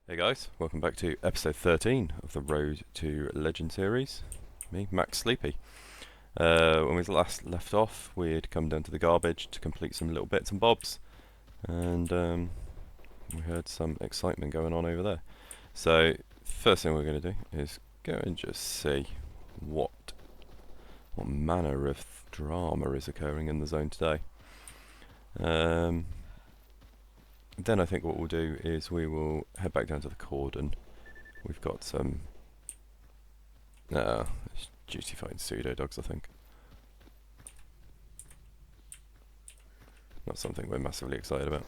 Hey guys, welcome back to episode 13 of the Road to Legend series. Me, Max Sleepy. When we last left off, we had come down to the garbage to complete some little bits and bobs, and we heard some excitement going on over there. So, first thing we're going to do is go and just see what manner of drama is occurring in the zone today. Then I think what we'll do is we will head back down to the cordon. We've got some duty fighting pseudo dogs, I think. Not something we're massively excited about.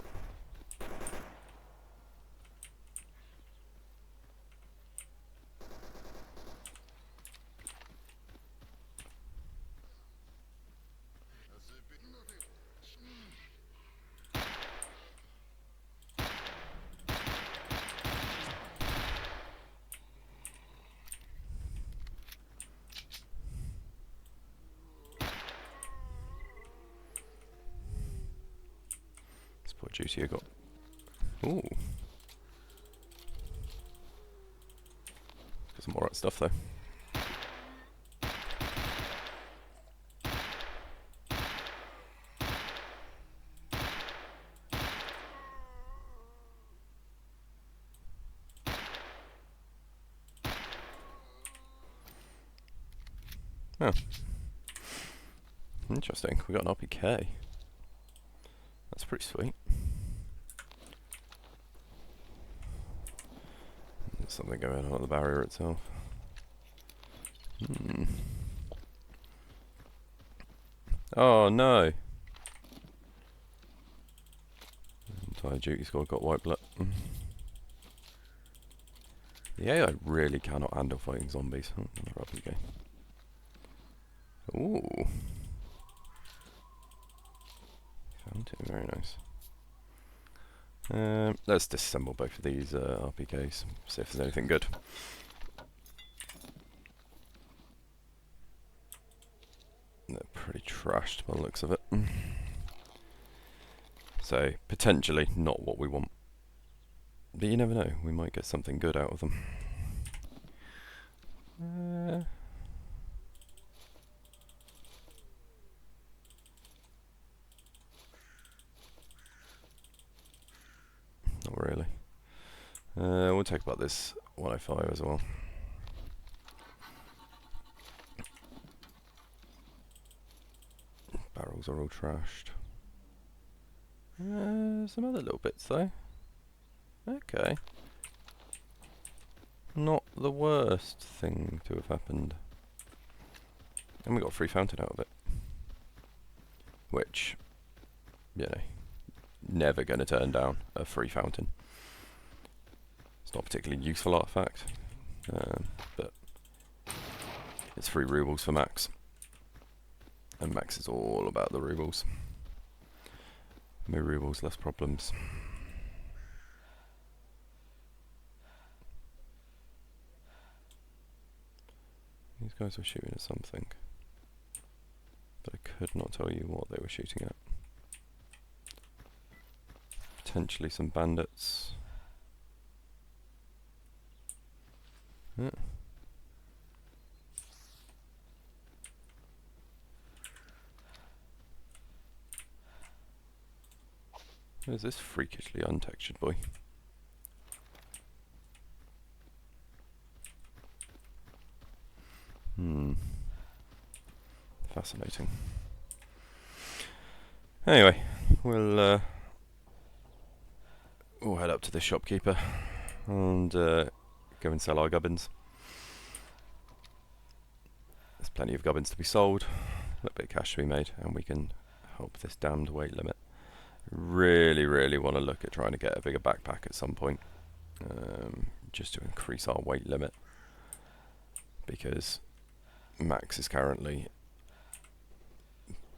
Poor Juicy, I got. Ooh. Got some alright stuff though. Oh. Interesting. We got an RPK. That's pretty sweet. There's something going on at the barrier itself. Oh no! Entire duty squad got wiped out. The AI really cannot handle fighting zombies. Oh, another RPK. Ooh. Found it, very nice. Let's disassemble both of these RPKs, see if there's anything good. They're pretty trashed by the looks of it. So, potentially not what we want. But you never know, we might get something good out of them. Not really. We'll talk about this 105 as well. Barrels are all trashed. Some other little bits though. Okay. Not the worst thing to have happened. And we got a free fountain out of it. Which, you know, never going to turn down a free fountain. It's not a particularly useful artifact, but it's 3 roubles for Max. And Max is all about the roubles. More roubles, less problems. These guys were shooting at something, but I could not tell you what they were shooting at. Potentially some bandits. Yeah. Where's this freakishly untextured boy? Fascinating. Anyway, we'll head up to the shopkeeper and go and sell our gubbins. There's plenty of gubbins to be sold, a little bit of cash to be made, and we can help this damned weight limit. Really want to look at trying to get a bigger backpack at some point, just to increase our weight limit, because Max is currently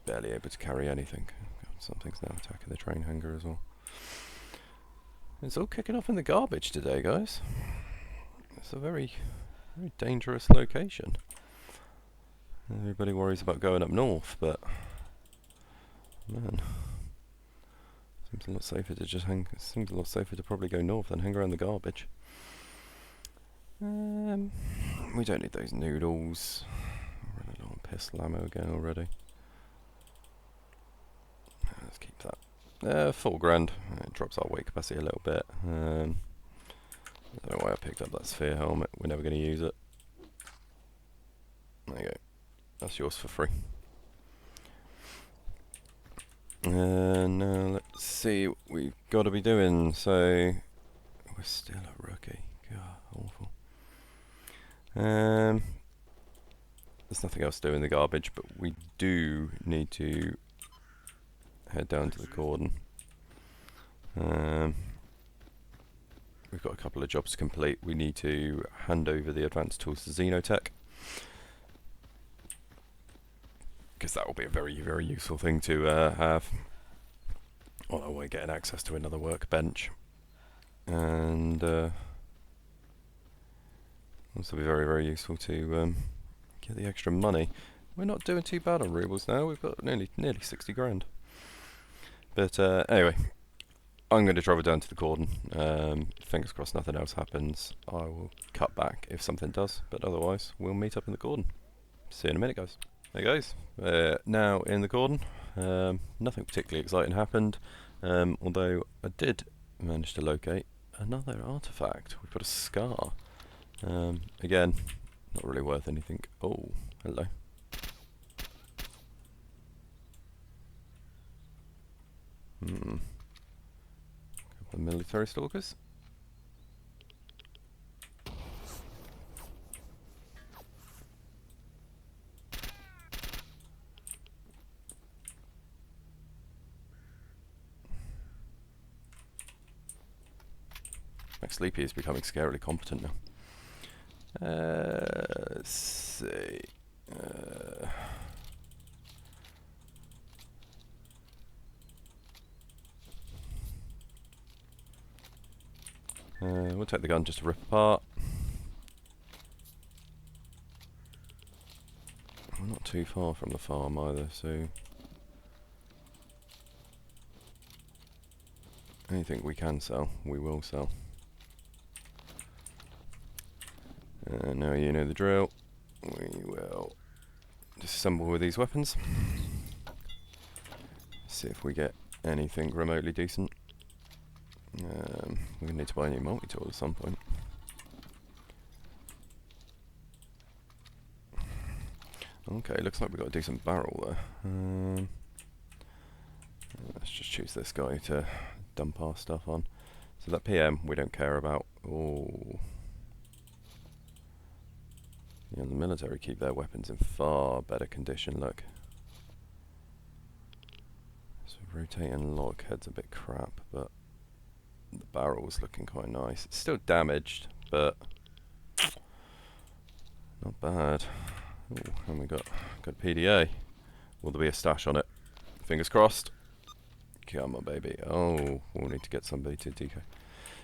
barely able to carry anything. Something's now attacking the train hangar as well. It's all kicking off in the garbage today, guys. It's a very dangerous location. Everybody worries about going up north, but man, seems a lot safer to just seems a lot safer to probably go north than hang around the garbage. We don't need those noodles. I'm running low on pistol ammo again already. Let's keep that. $4 grand. It drops our weight capacity a little bit. I don't know why I picked up that sphere helmet. We're never going to use it. There you go. That's yours for free. Now let's see what we've got to be doing. So we're still a rookie. God, awful. There's nothing else to do in the garbage, but we do need to head down to the cordon. We've got a couple of jobs to complete. We need to hand over the advanced tools to Xenotech, because that will be a very, very useful thing to have on our way getting access to another workbench. And also be very, very useful to get the extra money. We're not doing too bad on roubles now. We've got nearly 60 grand. But anyway, I'm going to travel down to the cordon. Fingers crossed nothing else happens. I will cut back if something does, but otherwise we'll meet up in the cordon. See you in a minute, guys. Hey guys, now in the cordon. Nothing particularly exciting happened, although I did manage to locate another artifact. We've got a scar. Again, not really worth anything. Oh, hello. Couple of military stalkers. Max Sleepy is becoming scarily competent now. Let's see. We'll take the gun just to rip apart. We're not too far from the farm either, so anything we can sell, we will sell. Now you know the drill. We will disassemble with these weapons. See if we get anything remotely decent. We're going to need to buy a new multi-tool at some point. Okay, looks like we've got a decent barrel there. Let's just choose this guy to dump our stuff on. So that PM we don't care about. Oh. Yeah, the military keep their weapons in far better condition, look. So rotating log head's a bit crap, but the barrel's looking quite nice. It's still damaged, but not bad. Ooh, and we got PDA. Will there be a stash on it? Fingers crossed. Come on, baby. Oh, we'll need to get somebody to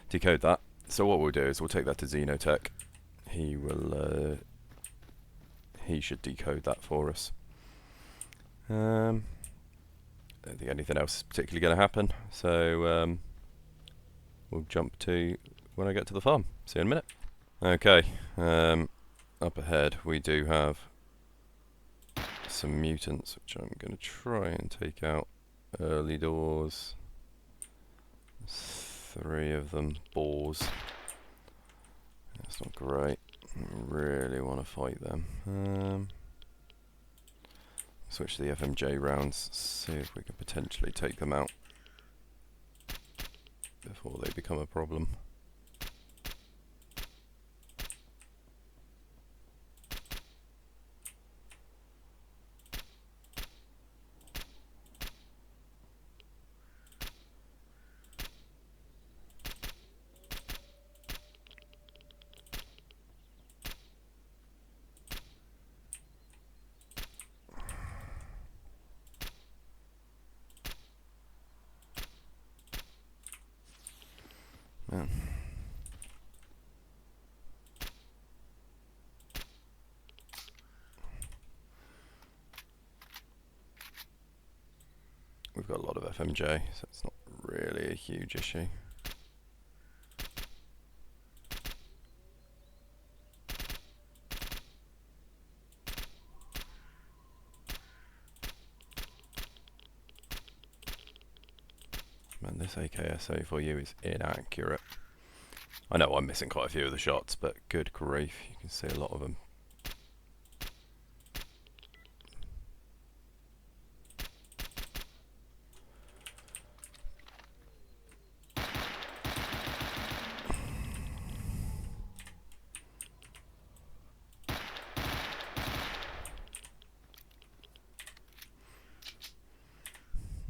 decode that. So what we'll do is we'll take that to Xenotech. He will. He should decode that for us. I don't think anything else is particularly going to happen. So we'll jump to when I get to the farm. See you in a minute. Okay. Up ahead we do have some mutants, which I'm going to try and take out early doors. There's 3 of them. Boars. That's not great. I really want to fight them. Switch to the FMJ rounds, see if we can potentially take them out before they become a problem. Man. We've got a lot of FMJ, so it's not really a huge issue. this AKSO for you is inaccurate. I know I'm missing quite a few of the shots, but good grief, you can see a lot of them.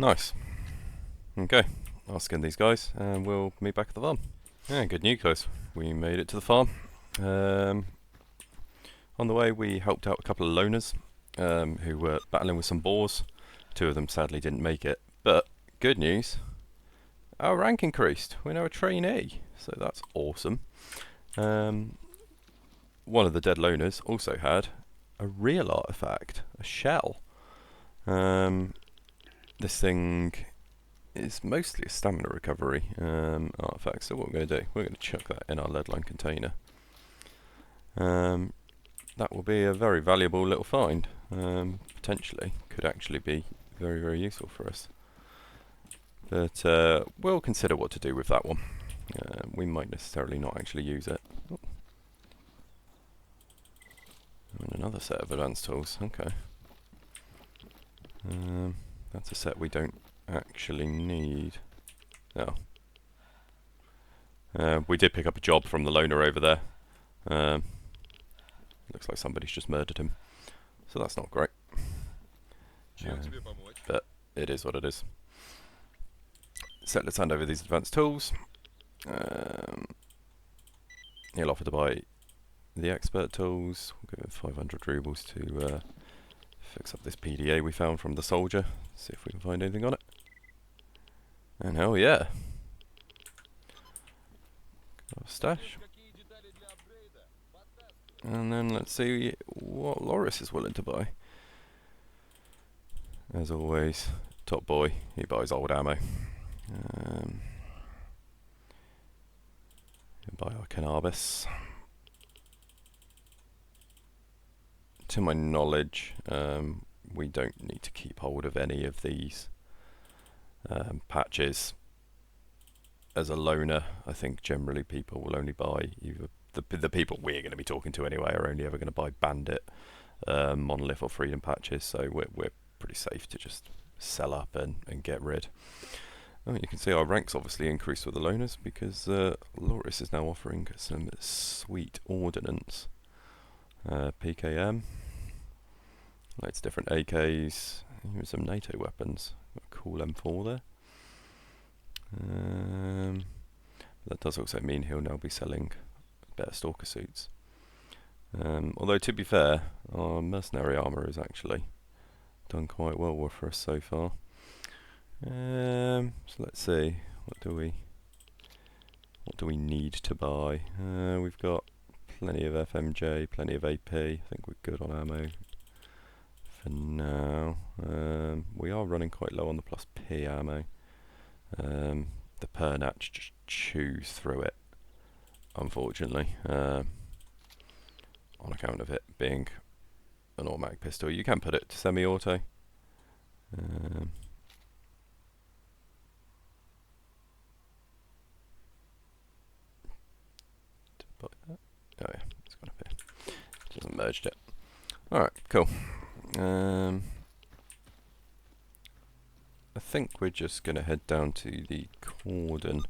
Nice. Okay, I'll skin these guys and we'll meet back at the farm. Yeah, good news guys, we made it to the farm. On the way we helped out a couple of loners who were battling with some boars. 2 of them sadly didn't make it, but good news, our rank increased. We're now a trainee, so that's awesome. One of the dead loners also had a real artifact, a shell. This thing is mostly a stamina recovery artifact, so what we're going to do, we're going to chuck that in our lead-lined container. That will be a very valuable little find. Potentially, could actually be very, very useful for us. But we'll consider what to do with that one. We might necessarily not actually use it. Oh. And another set of advanced tools, okay. That's a set we don't actually need. No. We did pick up a job from the loner over there. Looks like somebody's just murdered him. So that's not great. But it is what it is. So let's hand over these advanced tools. He'll offer to buy the expert tools. We'll give him 500 roubles to fix up this PDA we found from the soldier. See if we can find anything on it. And hell yeah. Got a stash. And then let's see what Loris is willing to buy. As always, top boy, he buys old ammo. Buy our cannabis. To my knowledge, we don't need to keep hold of any of these patches. As a loner, I think generally people will only buy either the people we're going to be talking to anyway are only ever going to buy Bandit, Monolith or Freedom patches, so we're pretty safe to just sell up and get rid. Oh, you can see our ranks obviously increased with the loners because Loris is now offering some sweet ordnance. PKM, loads of different AKs, even some NATO weapons. Got a cool M4 there. That does also mean he'll now be selling better stalker suits. Although to be fair, our mercenary armour has actually done quite well for us so far. So let's see, what do we need to buy? We've got plenty of FMJ, plenty of AP. I think we're good on ammo for now. We are running quite low on the plus P ammo. The Pernatch just chews through it, unfortunately, on account of it being an automatic pistol. You can put it to semi-auto. Oh yeah, it's gone up here. It hasn't merged it. Alright, cool. I think we're just going to head down to the cordon.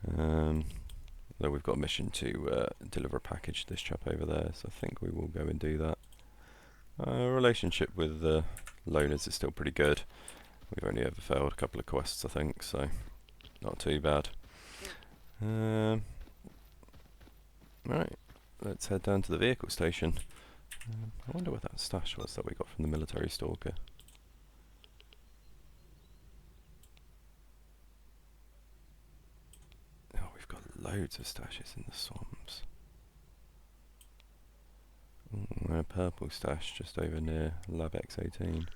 Though we've got a mission to deliver a package to this chap over there, so I think we will go and do that. Our relationship with the loners is still pretty good. We've only ever failed a couple of quests, I think, so not too bad. Right, let's head down to the vehicle station. I wonder what that stash was that we got from the military stalker. Oh, we've got loads of stashes in the swamps. Ooh, a purple stash just over near Lab X18.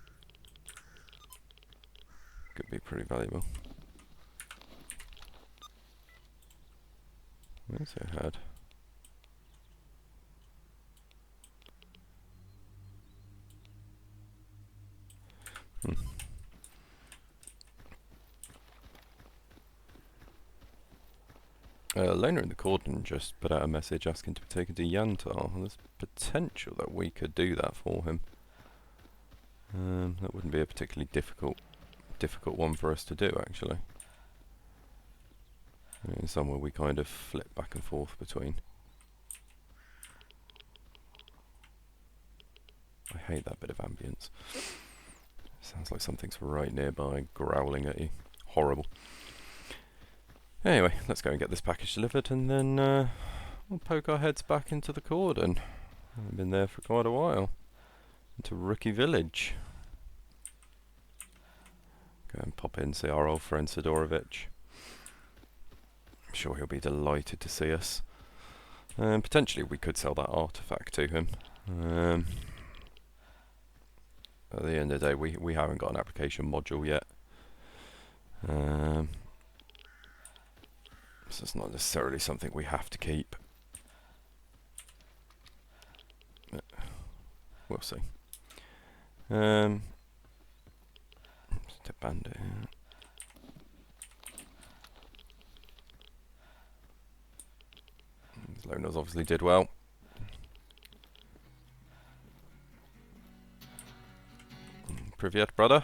Could be pretty valuable. We also had loner in the cordon just put out a message asking to be taken to Yantar. There's potential that we could do that for him. That wouldn't be a particularly difficult one for us to do, actually. Somewhere we kind of flip back and forth between. I hate that bit of ambience. Sounds like something's right nearby, growling at you. Horrible. Anyway, let's go and get this package delivered, and then we'll poke our heads back into the cordon. I've been there for quite a while. Into Rookie Village. Go and pop in, see our old friend Sidorovich. I'm sure he'll be delighted to see us. Potentially we could sell that artifact to him. At the end of the day, we haven't got an application module yet. So it's not necessarily something we have to keep. But we'll see. Just a bandit here. Loners obviously did well. Privyet, brother.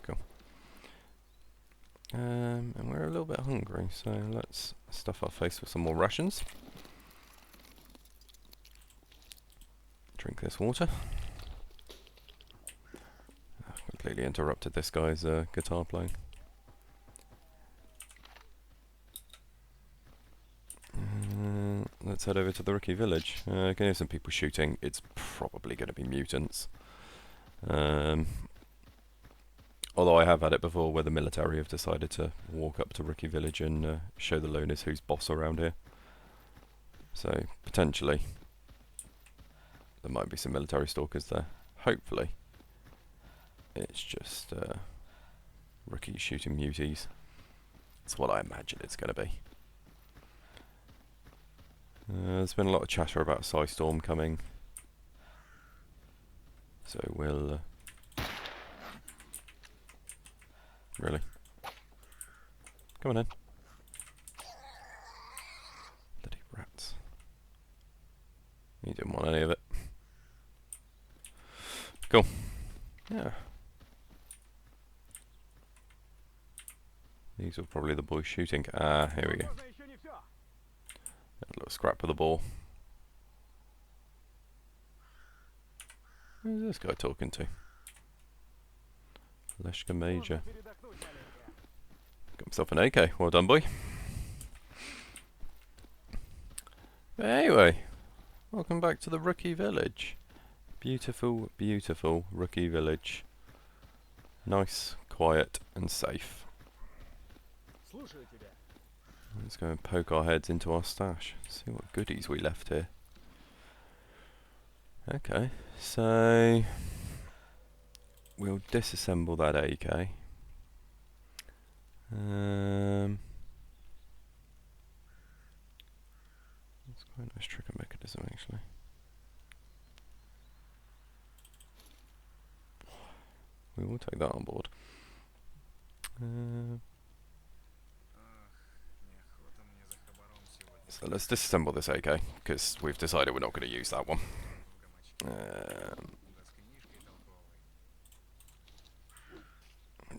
Cool. And we're a little bit hungry, so let's stuff our face with some more rations. Drink this water. Completely interrupted this guy's guitar playing. Let's head over to the Rookie Village. Can hear some people shooting. It's probably going to be mutants. Although I have had it before where the military have decided to walk up to Rookie Village and show the loners who's boss around here. So, potentially, there might be some military stalkers there. Hopefully. It's just rookies shooting muties. That's what I imagine it's going to be. There's been a lot of chatter about Psystorm coming. So we'll... Really? Come on in. Bloody rats. You didn't want any of it. Cool. Yeah. These are probably the boys shooting. Ah, here we go. A little scrap of the ball. Who's this guy talking to? Leshka Major. Got himself an AK. Well done, boy. But anyway, welcome back to the Rookie Village. Beautiful, beautiful Rookie Village. Nice, quiet, and safe. Let's go and poke our heads into our stash. See what goodies we left here. Okay, so we'll disassemble that AK. It's quite a nice trigger mechanism, actually. We will take that on board. So let's disassemble this AK, because we've decided we're not going to use that one.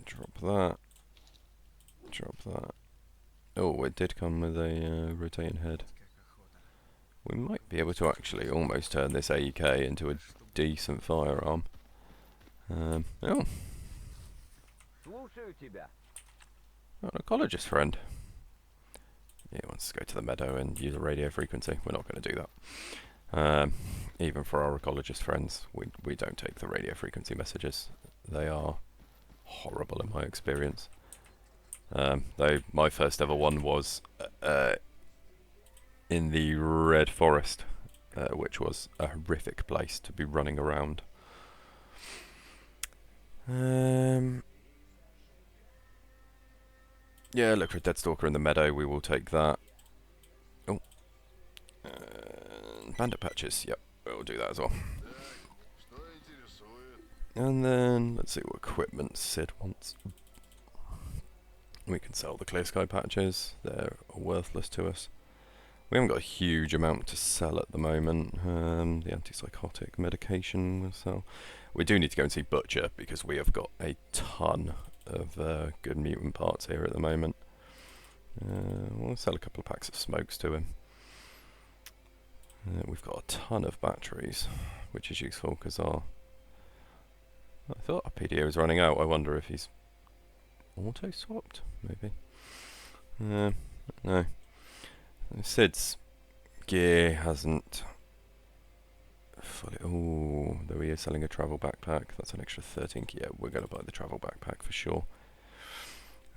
Drop that. Drop that. Oh, it did come with a rotating head. We might be able to actually almost turn this AK into a decent firearm. Oh. An ecologist friend. He wants to go to the meadow and use a radio frequency. We're not going to do that. Even for our ecologist friends, we don't take the radio frequency messages. They are horrible in my experience. Though my first ever one was in the Red Forest, which was a horrific place to be running around. Yeah, look for a dead stalker in the meadow. We will take that. Oh, bandit patches. Yep, we'll do that as well. And then, let's see what equipment Sid wants. We can sell the clear sky patches. They're worthless to us. We haven't got a huge amount to sell at the moment. The antipsychotic medication we'll sell. We do need to go and see Butcher because we have got a ton of good mutant parts here at the moment. We'll sell a couple of packs of smokes to him. We've got a ton of batteries, which is useful because I thought our PDA was running out. I wonder if he's auto-swapped, maybe. No. Sid's gear hasn't fully... Oh, though he is selling a travel backpack. That's an extra 13. Yeah, we're going to buy the travel backpack for sure.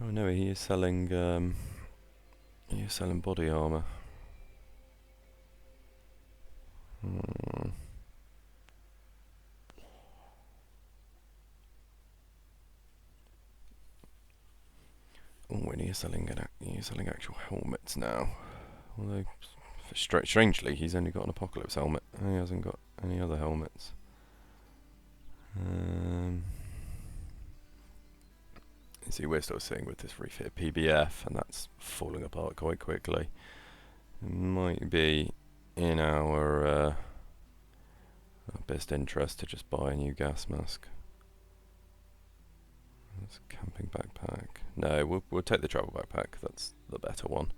Oh no, he is selling body armor. Oh, and he is selling actual helmets now. Although, strangely, he's only got an apocalypse helmet. He hasn't got any other helmets. You see, we're still seeing with this refit PBF, and that's falling apart quite quickly. It might be in our best interest to just buy a new gas mask. That's a camping backpack. No, we'll take the travel backpack. That's the better one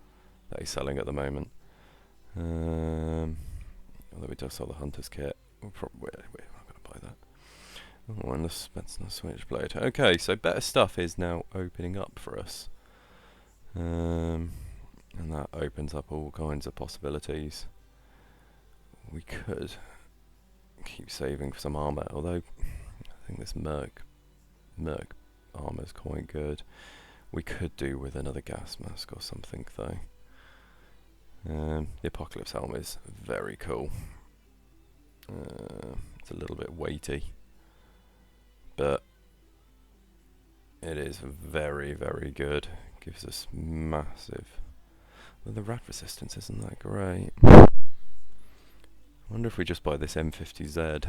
that he's selling at the moment. Although we do sell the hunter's kit, we're not going to buy that. Oh, and the Spencer switchblade. Okay, so better stuff is now opening up for us, and that opens up all kinds of possibilities. We could keep saving for some armor, although I think this Merc armor is quite good. We could do with another gas mask or something though. The Apocalypse helmet is very cool. It's a little bit weighty, but it is very, very good. Gives us massive... Well, the rad resistance isn't that great. I wonder if we just buy this M50Z.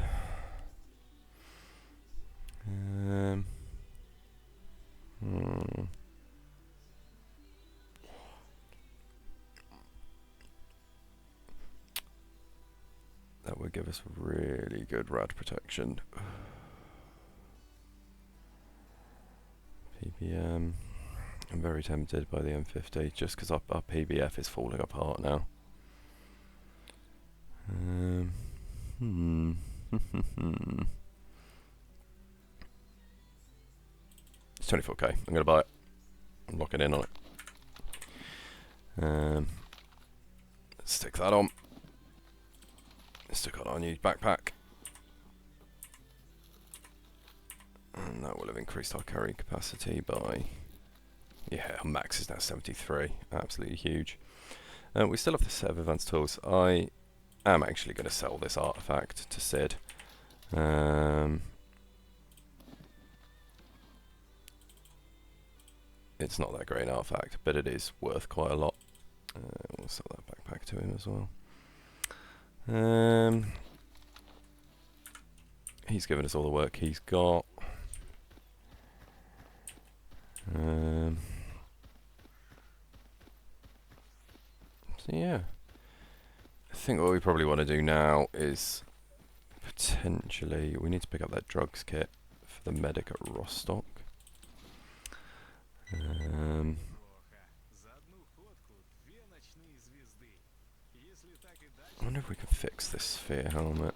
That would give us really good rad protection. PBM. I'm very tempted by the M50 just because our PBF is falling apart now. It's 24k. I'm going to buy it. I'm locking in on it. Let's stick that on. Let's stick on our new backpack. And that will have increased our carrying capacity by... Yeah, our max is now 73. Absolutely huge. We still have the set of advanced tools. I am actually going to sell this artifact to Sid. It's not that great an artifact, but it is worth quite a lot. We'll sell that backpack to him as well. He's given us all the work he's got. So yeah, I think what we probably want to do now is potentially we need to pick up that drugs kit for the medic at Rostock. I wonder if we can fix this sphere helmet.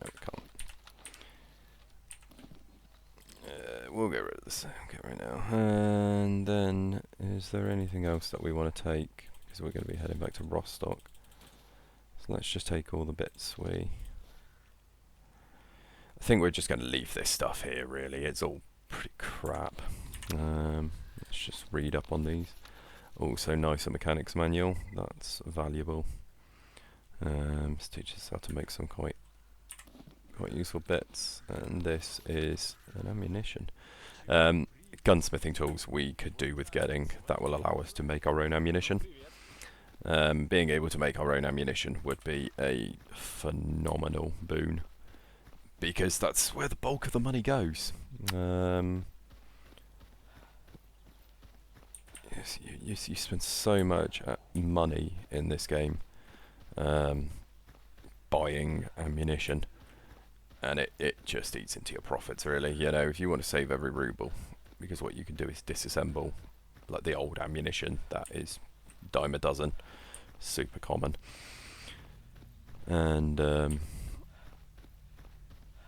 No, we can't. We'll get rid of this right now. And then, is there anything else that we want to take? Because we're going to be heading back to Rostock. So let's just take all the bits I think we're just going to leave this stuff here, really. It's all pretty crap. Let's just read up on these. Also, nicer mechanics manual. That's valuable. This teaches us how to make some quite useful bits. And this is an ammunition. Gunsmithing tools we could do with getting. That will allow us to make our own ammunition. Being able to make our own ammunition would be a phenomenal boon, because that's where the bulk of the money goes. Yes, you spend so much money in this game buying ammunition, and it just eats into your profits, really. You know, if you want to save every ruble, because what you can do is disassemble like the old ammunition that is dime a dozen, super common, and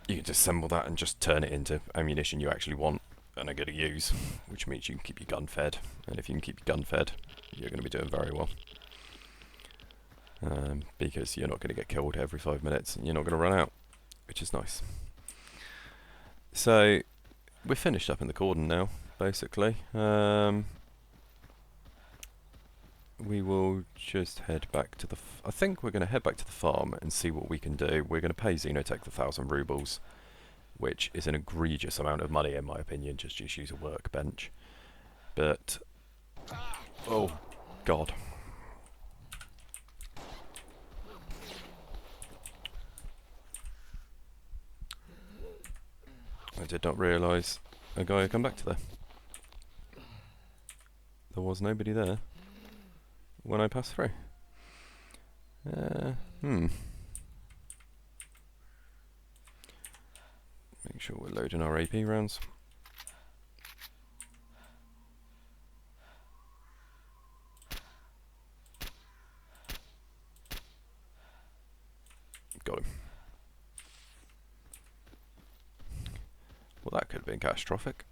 you can just assemble that and just turn it into ammunition you actually want and are going to use, which means you can keep your gun fed, and if you can keep your gun fed, you're going to be doing very well, because you're not going to get killed every 5 minutes and you're not going to run out, which is nice. So we're finished up in the cordon now, basically. We will just head back to the... I think we're going to head back to the farm and see what we can do. We're going to pay Xenotech the 1,000 rubles, which is an egregious amount of money in my opinion, just to use a workbench. But... oh, God. I did not realise a guy had come back to there. There was nobody there when I passed through. Make sure we're loading our AP rounds. Got him. Well, that could have been catastrophic.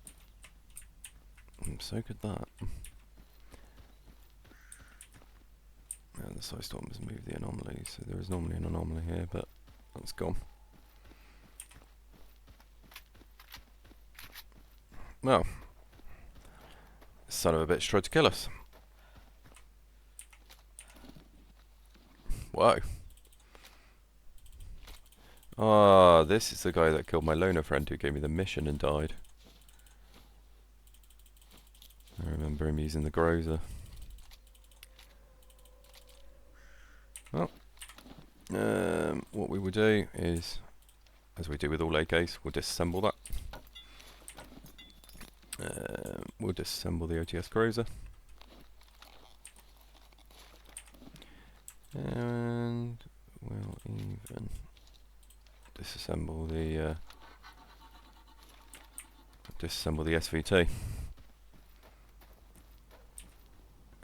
So could that. And the side storm has moved the anomaly, so there is normally an anomaly here, but that's gone. Well, son of a bitch tried to kill us. Whoa. Ah, this is the guy that killed my loner friend who gave me the mission and died. I remember him using the Grozer. Well, what we will do is, as we do with all AKs, we'll disassemble that. We'll disassemble the OTS Grozer. And we'll even disassemble the SVT.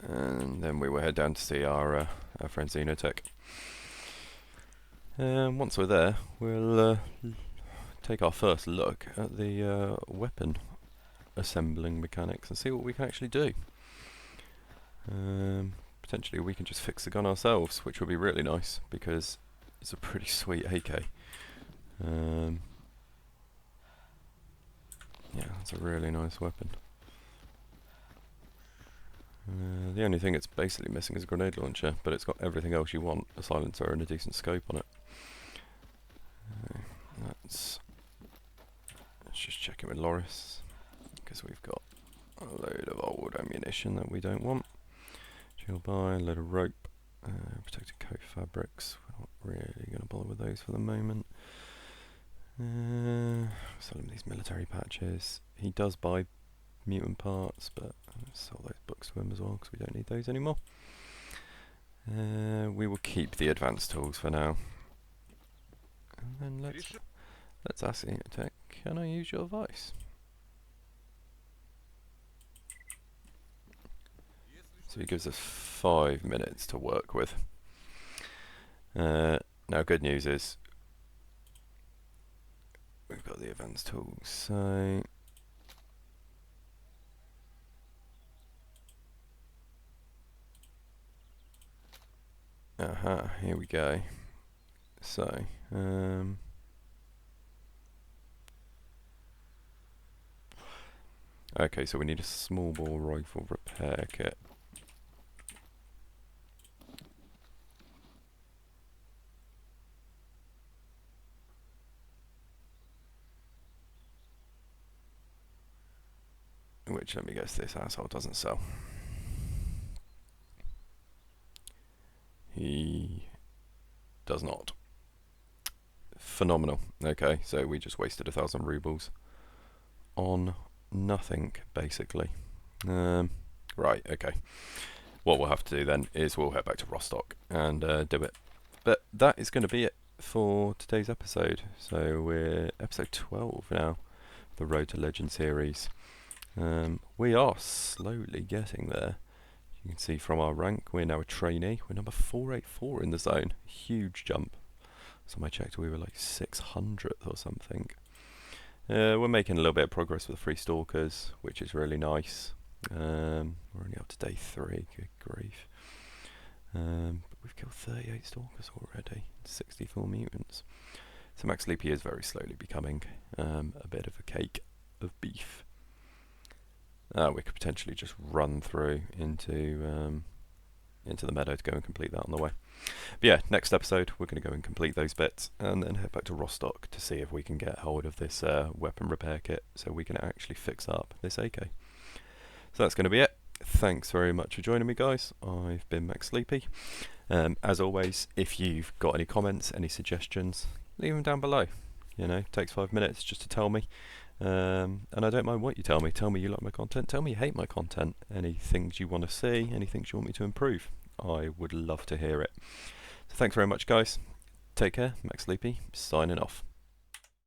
And then we will head down to see our friend Xenotech. Once we're there, we'll take our first look at the weapon assembling mechanics and see what we can actually do. Potentially we can just fix the gun ourselves, which would be really nice because it's a pretty sweet AK. Yeah, it's a really nice weapon. The only thing it's basically missing is a grenade launcher, but it's got everything else you want, a silencer and a decent scope on it. Let's just check it with Loris, because we've got a load of old ammunition that we don't want. Shield buy, a load of rope, protected coat fabrics, we're not really going to bother with those for the moment. Sell him these military patches. He does buy mutant parts, but I'll sell those books to him as well because we don't need those anymore. We will keep the advanced tools for now. And then let's ask Xenotech, can I use your voice? So he gives us 5 minutes to work with. Now good news is we've got the advanced tools, so here we go. So okay, so we need a small bore rifle repair kit. Which, let me guess, this asshole doesn't sell. He does not. Phenomenal. Okay, so we just wasted 1,000 roubles on nothing, basically. Right, okay. What we'll have to do then is we'll head back to Rostock and do it. But that is going to be it for today's episode. So we're episode 12 now, the Road to Legend series. We are slowly getting there. You can see from our rank, we're now a trainee. We're number 484 in the zone. Huge jump. So I checked, we were like 600th or something. We're making a little bit of progress with the free stalkers, which is really nice. We're only up to day 3, good grief. But we've killed 38 stalkers already, 64 mutants. So Max Sleepy is very slowly becoming a bit of a cake of beef. We could potentially just run through into the meadow to go and complete that on the way. But yeah, next episode we're going to go and complete those bits and then head back to Rostock to see if we can get hold of this weapon repair kit so we can actually fix up this AK. So that's going to be it. Thanks very much for joining me, guys. I've been Max Sleepy. As always, if you've got any comments, any suggestions, leave them down below. You know, it takes 5 minutes just to tell me. And I don't mind what you tell me. Tell me you like my content. Tell me you hate my content. Any things you want to see. Any things you want me to improve. I would love to hear it. So thanks very much, guys. Take care. Max Sleepy, signing off.